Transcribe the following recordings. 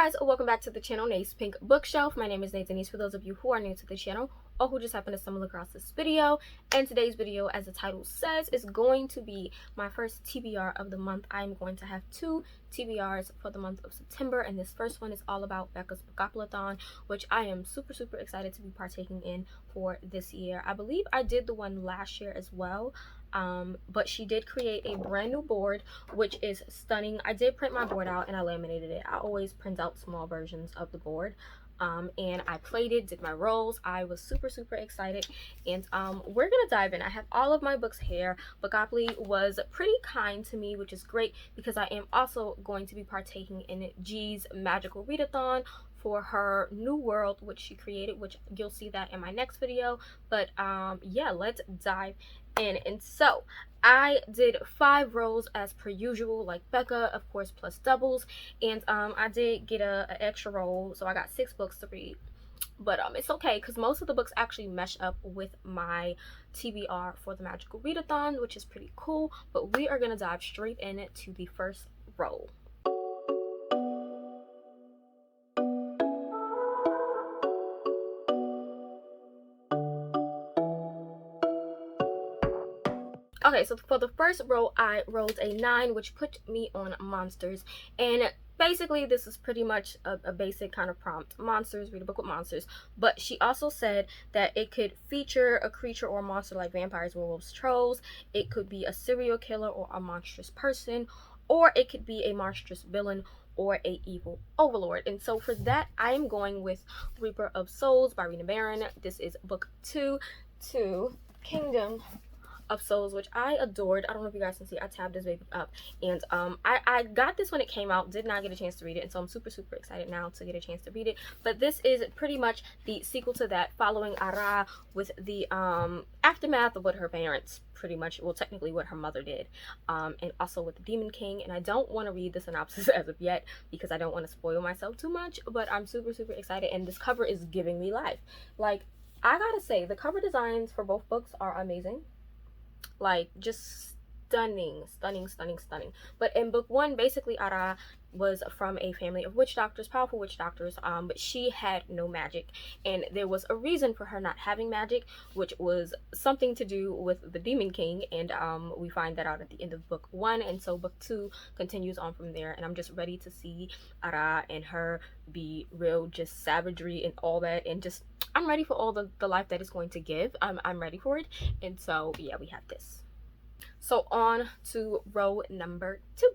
guys, welcome back to the channel Nate's Pink Bookshelf. My name is Nate Denise for those of you who are new to the channel or who just happen to stumble across this video. And today's video, as the title says, is going to be my first TBR of the month. I'm going to have two TBRs for the month of September, and this first one is all about Becca's Bookoplathon, which I am super excited to be partaking in for this year. I believe I did the one last year as well. But she did create a brand new board, which is stunning. I did print my board out and I laminated it. I always print out small versions of the board. And I played it, did my rolls. I was super excited, and we're gonna dive in. I have all of my books here. Bookopoly was pretty kind to me, which is great because I am also going to be partaking in G's magical readathon for her new world, which she created, which you'll see that in my next video. But yeah, let's dive in. And so I did 5 rolls as per usual, like Becca, of course, plus doubles, and I did get an extra roll, so I got 6 books to read. But it's okay because most of the books actually mesh up with my TBR for the magical readathon, which is pretty cool. But we are gonna dive straight into the first roll. Okay, so for the first roll, I rolled a 9, which put me on monsters. And basically, this is pretty much a basic kind of prompt. Monsters, read a book with monsters. But she also said that it could feature a creature or a monster like vampires, werewolves, trolls. It could be a serial killer or a monstrous person. Or it could be a monstrous villain or a evil overlord. And so for that, I am going with Reaper of Souls by Rena Barron. This is book 2 to Kingdom of Souls, which I adored. I don't know if you guys can see, I tabbed this baby up, and I got this when it came out, did not get a chance to read it, and so I'm super excited now to get a chance to read it. But this is pretty much the sequel to that, following Ara with the aftermath of what her parents pretty much, well, technically what her mother did, and also with the Demon King. And I don't want to read the synopsis as of yet because I don't want to spoil myself too much, but I'm super excited, and this cover is giving me life. Like, I gotta say, the cover designs for both books are amazing. Like, just stunning. But in book 1, basically Ara was from a family of witch doctors, powerful witch doctors, but she had no magic, and there was a reason for her not having magic, which was something to do with the Demon King, and we find that out at the end of book 1. And so book 2 continues on from there, and I'm just ready to see Ara and her be real, just savagery and all that, and just I'm ready for all the life that it's going to give. I'm ready for it. And so yeah, we have this. So on to row number 2.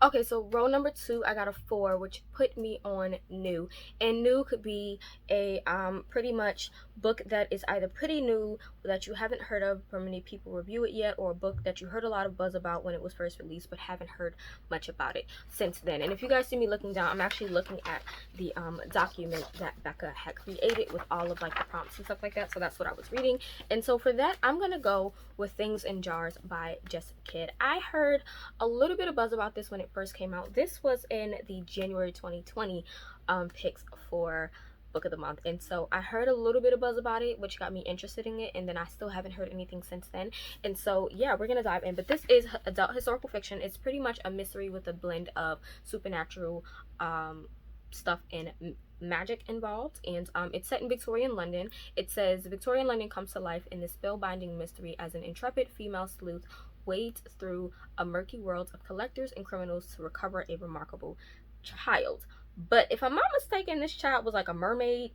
Okay, so row number 2, I got a 4, which put me on new. And new could be a pretty much book that is either pretty new, that you haven't heard of from many people review it yet, or a book that you heard a lot of buzz about when it was first released but haven't heard much about it since then. And if you guys see me looking down, I'm actually looking at the document that Becca had created with all of like the prompts and stuff like that. So that's what I was reading. And so for that, I'm gonna go with Things in Jars by Jess. I heard a little bit of buzz about this when it first came out. This was in the January 2020 picks for book of the month, and so I heard a little bit of buzz about it, which got me interested in it, and then I still haven't heard anything since then. And so yeah, we're gonna dive in. But this is adult historical fiction. It's pretty much a mystery with a blend of supernatural stuff and magic involved, and it's set in Victorian London. It says Victorian London comes to life in this spellbinding mystery as an intrepid female sleuth wades through a murky world of collectors and criminals to recover a remarkable child. But if I'm not mistaken, this child was like a mermaid,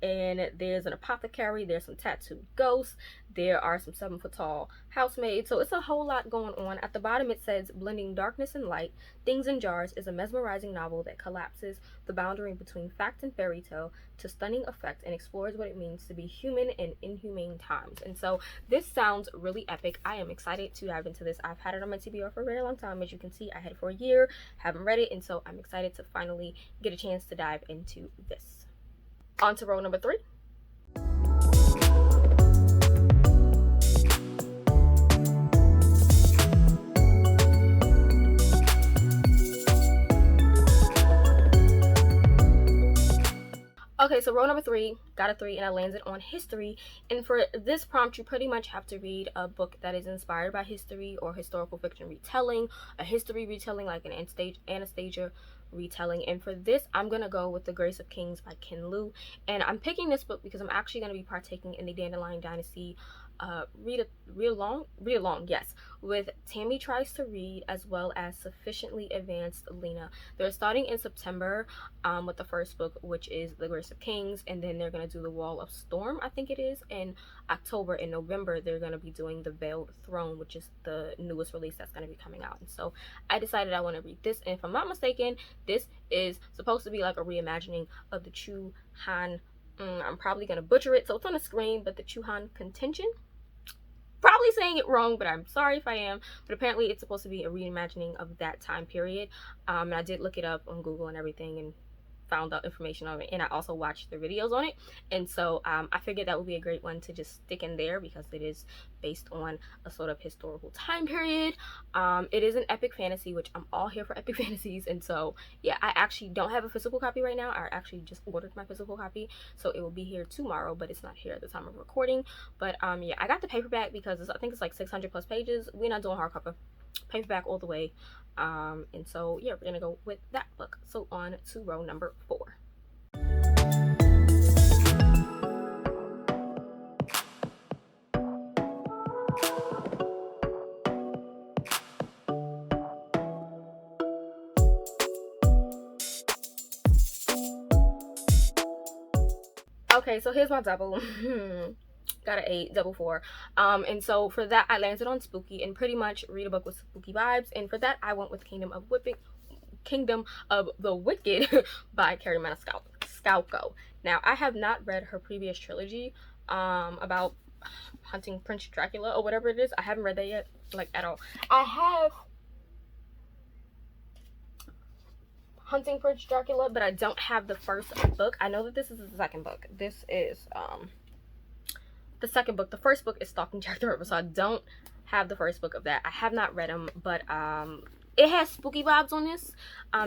and there's an apothecary, there's some tattooed ghosts, there are some 7-foot tall housemaids, so it's a whole lot going on. At the bottom it says, blending darkness and light, Things in Jars is a mesmerizing novel that collapses the boundary between fact and fairy tale to stunning effect and explores what it means to be human in inhumane times. And so this sounds really epic. I am excited to dive into this. I've had it on my TBR for a very long time. As you can see, I had it for a year, haven't read it, and so I'm excited to finally get a chance to dive into this. On to row number 3. Okay, so row number 3, got a 3, and I landed on history. And for this prompt, you pretty much have to read a book that is inspired by history or historical fiction retelling, a history retelling like an Anastasia retelling. And for this, I'm gonna go with The Grace of Kings by Ken Liu. And I'm picking this book because I'm actually gonna be partaking in the Dandelion Dynasty read along, yes, with Tammie Tries to Read, as well as Sufficiently Advanced Lena. They're starting in September with the first book, which is The Grace of Kings, and then they're going to do The Wall of Storm, I think it is, in October. In November, they're going to be doing The Veiled Throne, which is the newest release that's going to be coming out. And so I decided I want to read this, and if I'm not mistaken, this is supposed to be like a reimagining of the Chu Han, I'm probably going to butcher it, so it's on the screen, but the Chu Han Contention. Probably saying it wrong, but I'm sorry if I am. But apparently it's supposed to be a reimagining of that time period. And I did look it up on Google and everything and found out information on it, and I also watched the videos on it. And so I figured that would be a great one to just stick in there because it is based on a sort of historical time period. It is an epic fantasy, which I'm all here for epic fantasies. And so yeah, I actually don't have a physical copy right now. I actually just ordered my physical copy, so it will be here tomorrow, but it's not here at the time of recording. But yeah, I got the paperback because I think it's like 600 plus pages. We're not doing hardcover, paperback all the way. And so yeah, we're gonna go with that book. So on to row number 4. Okay, so here's my double. Got an 8, double 4. And so for that, I landed on spooky, and pretty much read a book with spooky vibes. And for that, I went with Kingdom of the Wicked by Kerri Maniscalco. Now, I have not read her previous trilogy about hunting Prince Dracula or whatever it is. I haven't read that yet, like, at all. I have Hunting Prince Dracula, but I don't have the first book. I know that this is the second book. This is the second book. The first book is Stalking Jack the Ripper, so I don't have the first book of that. I have not read them, but it has spooky vibes on this.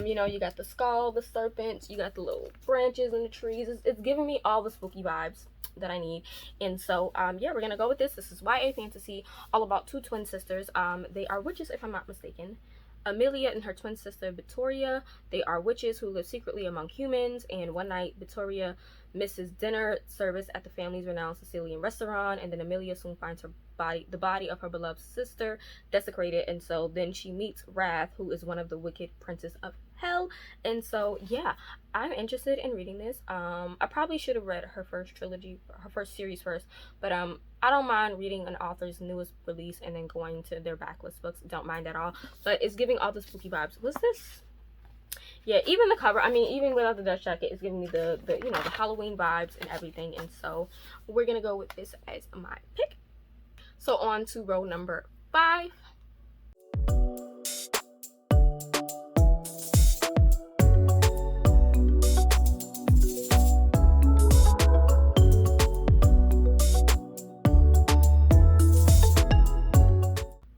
You know, you got the skull, the serpents, you got the little branches and the trees. It's giving me all the spooky vibes that I need. And so yeah, we're gonna go with this. This is YA fantasy, all about 2 twin sisters. They are witches, if I'm not mistaken. Amelia and her twin sister Victoria. They are witches who live secretly among humans, and one night Victoria misses dinner service at the family's renowned Sicilian restaurant, and then Amelia soon finds the body of her beloved sister desecrated. And so then she meets Wrath, who is one of the wicked princes of hell. And so yeah, I'm interested in reading this. I probably should have read her first series first, but I don't mind reading an author's newest release and then going to their backlist books. Don't mind at all. But it's giving all the spooky vibes. What's this? Yeah, even the cover, I mean, even without the dust jacket, it's giving me the you know, the Halloween vibes and everything. And so we're gonna go with this as my pick. So on to row number 5.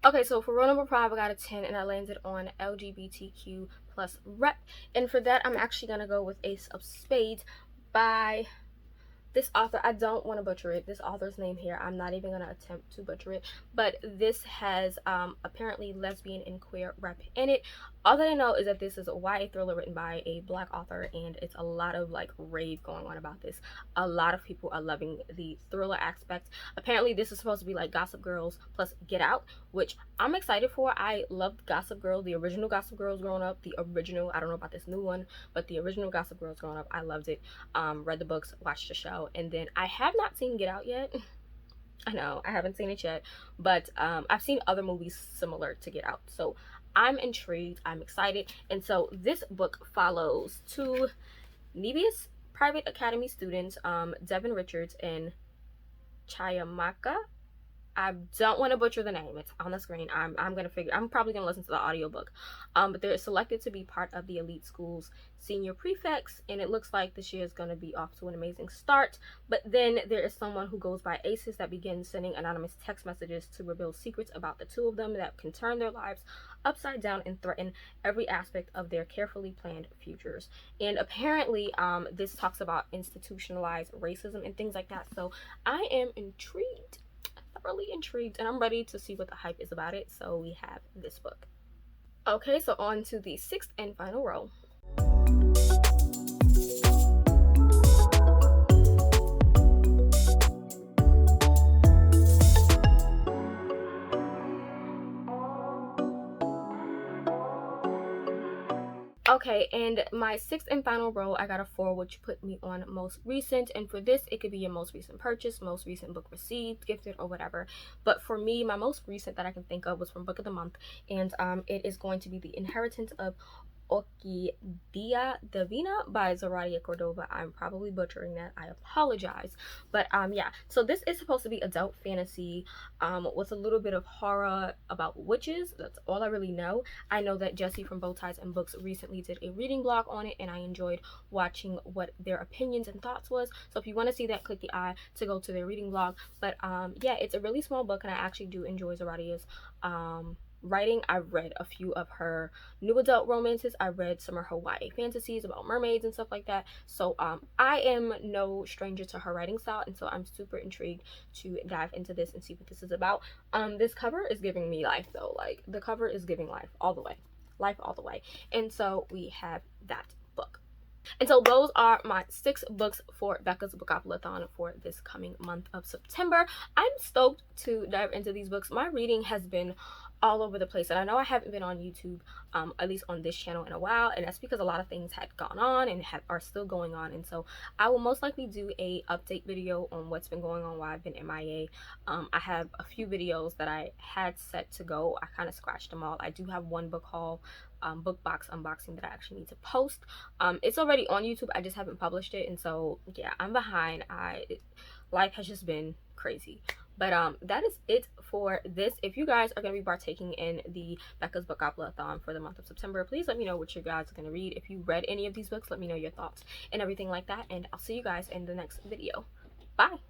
Okay, so for row number 5, I got a 10, and I landed on LGBTQ plus Rep. And for that, I'm actually going to go with Ace of Spades by this author. I don't want to butcher it. This author's name here, I'm not even going to attempt to butcher it. But this has apparently lesbian and queer rep in it. All that I know is that this is a YA thriller written by a Black author, and it's a lot of like rave going on about this. A lot of people are loving the thriller aspect. Apparently this is supposed to be like Gossip Girls plus Get Out, which I'm excited for. I loved Gossip Girl, the original Gossip Girls growing up. The original, I don't know about this new one, but the original Gossip Girls growing up, I loved it. Read the books, watched the show, and then I have not seen Get Out yet. I know I haven't seen it yet, but I've seen other movies similar to Get Out, so I'm intrigued, I'm excited. And so this book follows 2 Nebius Private Academy students, Devin Richards and Chiamaka I don't want to butcher the name. It's on the screen. I'm probably gonna listen to the audiobook. But they're selected to be part of the elite school's senior prefects, and it looks like this year is gonna be off to an amazing start. But then there is someone who goes by Aces that begins sending anonymous text messages to reveal secrets about the two of them that can turn their lives upside down and threaten every aspect of their carefully planned futures. And apparently, this talks about institutionalized racism and things like that. So I am intrigued, thoroughly intrigued, and I'm ready to see what the hype is about it. So we have this book. Okay, so on to the sixth and final row. Okay, and my sixth and final row, I got a 4, which put me on most recent. And for this, it could be your most recent purchase, most recent book received, gifted, or whatever. But for me, my most recent that I can think of was from Book of the Month, and it is going to be The Inheritance of Orquídea, Divina by Zoraida, Córdova. I'm probably butchering that. I apologize. But yeah, so this is supposed to be adult fantasy with a little bit of horror about witches. That's all I really know. I know that Jessie from Bow Ties and Books recently did a reading blog on it, and I enjoyed watching what their opinions and thoughts was. So if you want to see that, click the eye to go to their reading blog. But yeah, it's a really small book, and I actually do enjoy Zoraida's writing. I've read a few of her new adult romances. I read some of her YA fantasies about mermaids and stuff like that. So I am no stranger to her writing style, and so I'm super intrigued to dive into this and see what this is about. This cover is giving me life though. Like, the cover is giving life all the way. Life all the way. And so we have that book. And so those are my 6 books for Becca's Bookoplathon for this coming month of September. I'm stoked to dive into these books. My reading has been all over the place, and I know I haven't been on YouTube, at least on this channel, in a while, and that's because a lot of things had gone on and are still going on. And so I will most likely do a update video on what's been going on while I've been MIA. I have a few videos that I had set to go. I kind of scratched them all. I do have one book haul, book box unboxing that I actually need to post. It's already on YouTube, I just haven't published it, and so yeah, I'm behind. Life has just been crazy. But that is it for this. If you guys are going to be partaking in the Becca's Bookoplathon for the month of September, please let me know what you guys are going to read. If you read any of these books, let me know your thoughts and everything like that, and I'll see you guys in the next video. Bye.